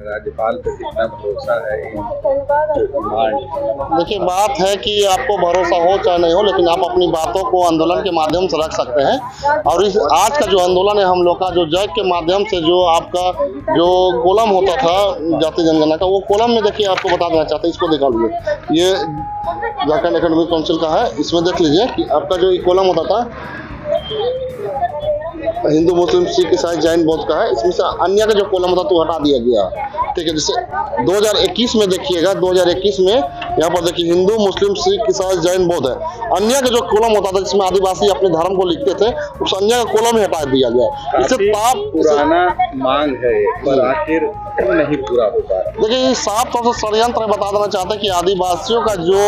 राज्यपाल पे कितना भरोसा है डिमांड? देखिए, बात है कि आपको भरोसा हो चाहे नहीं हो, लेकिन आप अपनी बातों को आंदोलन के माध्यम से रख सकते हैं। और इस आज का जो आंदोलन है हम लोग का, जो जैक के माध्यम से जो आपका जो कॉलम होता था जाति जनगणना का, वो कॉलम में देखिए आपको बता देना चाहते हैं, इसको दिखा लीजिए। ये झारखंड एकेडमिक काउंसिल का है, इसमें देख लीजिए कि आपका जो कॉलम होता था हिंदू मुस्लिम सिख ईसाई जैन बौद्ध का है, इसमें से अन्य का जो कॉलम था तो हटा दिया गया। ठीक है, जैसे 2021 में देखिएगा, 2021 में यहाँ पर देखिए हिंदू मुस्लिम सिख ईसाई जैन बौद्ध है। अन्य का जो कॉलम होता था जिसमें आदिवासी अपने धर्म को लिखते थे, उस अन्य का कॉलम ही हटा दिया गया। इससे पुराना मांग है पर आखिर नहीं पूरा हो पा रहा। देखिए, साफ तौर से षड्यंत्र बता देना चाहते हैं कि आदिवासियों का जो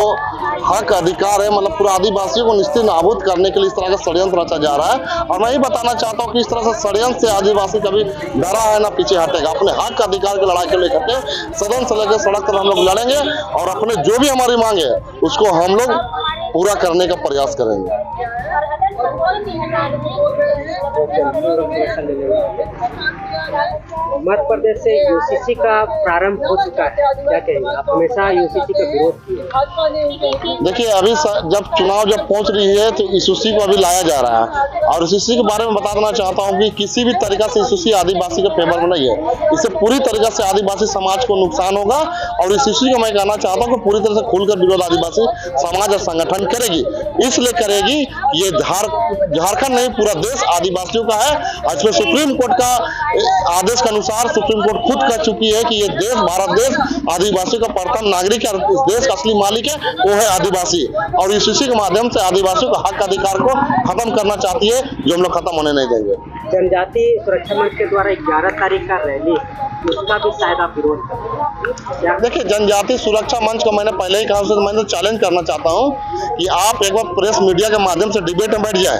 हक अधिकार है, मतलब पूरा आदिवासियों को निश्चित नाबूद करने के लिए इस तरह का षड्यंत्र रचा जा रहा है। और मैं ये बताना चाहता हूँ कि इस तरह से षड्यंत्र से आदिवासी कभी डरा है ना पीछे हटेगा। अपने हक अधिकार की लड़ाई के लेकर के सदन से लेकर सड़क तक हम लोग लड़ेंगे और अपने जो भी हमारी मांग है उसको हम लोग पूरा करने का प्रयास करेंगे। मध्य प्रदेश से यूसीसी का प्रारंभ हो चुका है, क्या कहेंगे आप? हमेशा यूसीसी का विरोध किया। देखिए, अभी जब चुनाव पहुंच रही है तो यूसीसी को अभी लाया जा रहा है। और यूसीसी के बारे में बता देना चाहता हूं कि किसी भी तरीका से यूसीसी आदिवासी के फेवर में नहीं है। इससे पूरी तरीका से आदिवासी समाज को नुकसान होगा। और यूसीसी को मैं कहना चाहता हूँ कि पूरी तरह से खुलकर विरोध आदिवासी समाज और संगठन करेगी। इसलिए करेगी, ये झारखंड नहीं पूरा देश आदिवासियों का है। आज में सुप्रीम कोर्ट का आदेश के अनुसार सुप्रीम कोर्ट खुद कह चुकी है कि ये देश, भारत देश, आदिवासियों का प्रथम नागरिक है। इस देश का असली मालिक है वो है आदिवासी। और यूसीसी के माध्यम से आदिवासियों का हक अधिकार को खत्म करना चाहती है, जो हम लोग खत्म होने नहीं देंगे। जनजाति सुरक्षा मंच के द्वारा 11 तारीख का रैली, उसका भी शायद आप विरोध करें? देखिए, जनजाति सुरक्षा मंच का मैंने पहले ही कहा, उससे मैं तो चैलेंज करना चाहता हूं कि आप एक बार प्रेस मीडिया के माध्यम से डिबेट में बैठ जाए।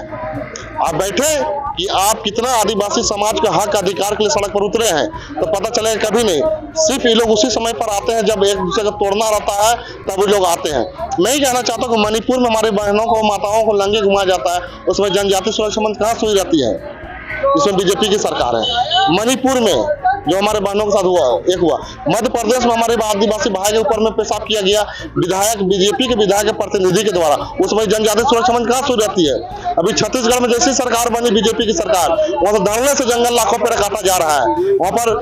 आप बैठे कि आप कितना आदिवासी समाज के हक अधिकार के लिए सड़क पर उतरे हैं, तो पता चलेगा कभी नहीं। सिर्फ ये लोग उसी समय पर आते हैं जब एक दूसरे को तोड़ना रहता है, तब ये लोग आते हैं। मैं ही कहना चाहता हूँ कि मणिपुर में हमारी बहनों को, माताओं को लंगे घुमाया जाता है, उसमें जनजाति सुरक्षा मंच कहाँ सुई रहती है? इसमें बीजेपी की सरकार है। मणिपुर में जो हमारे बहनों के साथ हुआ, मध्य प्रदेश में हमारे आदिवासी भाई के ऊपर में पेशाब किया गया विधायक, बीजेपी के विधायक के प्रतिनिधि के द्वारा, उसमें जनजाति सुरक्षा मंच कहाँ शुरू रहती है? अभी छत्तीसगढ़ में जैसी सरकार बनी बीजेपी की सरकार, वहाँ तो धरने से जंगल लाखों पेड़ काटा जा रहा है। वहाँ पर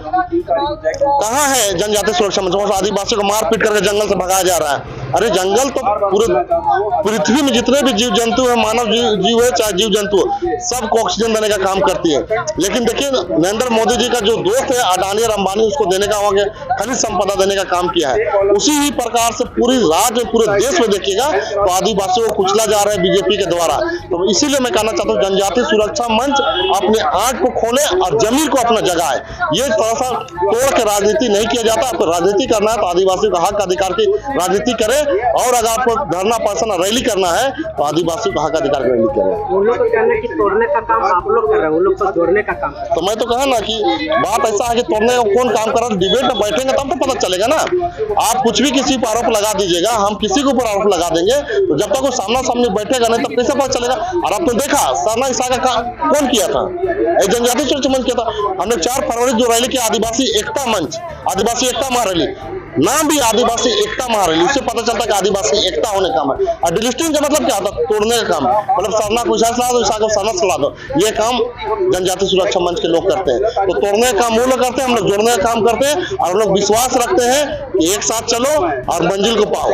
कहाँ है जनजाति सुरक्षा मंच? वहाँ आदिवासियों को मार पीट करके जंगल से भगाया जा रहा है। अरे जंगल तो पूरे पृथ्वी में जितने भी जीव जंतु है, मानव जीव है चाहे जीव जंतु, सबको ऑक्सीजन देने का काम करती है। लेकिन देखिए, नरेंद्र मोदी जी का जो दोस्त है अडानी और अंबानी, उसको देने का, वहाँ खनिज संपदा देने का काम किया है। उसी ही प्रकार से पूरी राज्य पूरे देश में देखिएगा तो आदिवासियों को कुचला जा रहा है बीजेपी के द्वारा। तो इसीलिए मैं कहना चाहता हूँ जनजाति सुरक्षा मंच अपने आंख को खोले और जमीन को अपना जगाए। ये थोड़ा सा तोड़ के राजनीति नहीं किया जाता। आपको राजनीति करना है तो आदिवासियों का हक अधिकार की राजनीति करे, और अगर आपको धरना प्रदर्शन रैली करना है तो आदिवासियों का हक अधिकार की रैली करे। उन लोग को कहना कि तोड़ने का काम आप लोग कर रहे हैं, उन लोग को जोड़ने का काम। तो मैं तो कहा ना कि बात ऐसा है कि तोड़ने का कौन काम कर रहा है, डिबेट में बैठेंगे तब तो पता चलेगा ना। आप कुछ भी किसी पर आरोप लगा दीजिएगा, हम किसी के ऊपर आरोप लगा देंगे, तो जब तक वो सामना सामने बैठेगा नहीं तब कैसे पता चलेगा? और आपने देखा सरना ईसा का काम कौन किया था? जनजाति सुरक्षा मंच किया था। हमने 4 फरवरी जो रैली किया आदिवासी एकता मंच, आदिवासी एकता महारैली, नाम भी आदिवासी एकता महारैली, उससे पता चलता है कि आदिवासी एकता होने का काम है। और डिलिस्टिंग का मतलब क्या होता है? तोड़ने का काम, मतलब सरना को ईसा सला दो, ईसा को सरना सला दो। ये काम जनजाति सुरक्षा मंच के लोग करते हैं। तो तोड़ने का काम वो लोग करते हैं, हम लोग जोड़ने का काम करते हैं। और हम लोग विश्वास रखते हैं कि एक साथ चलो और मंजिल को पाओ।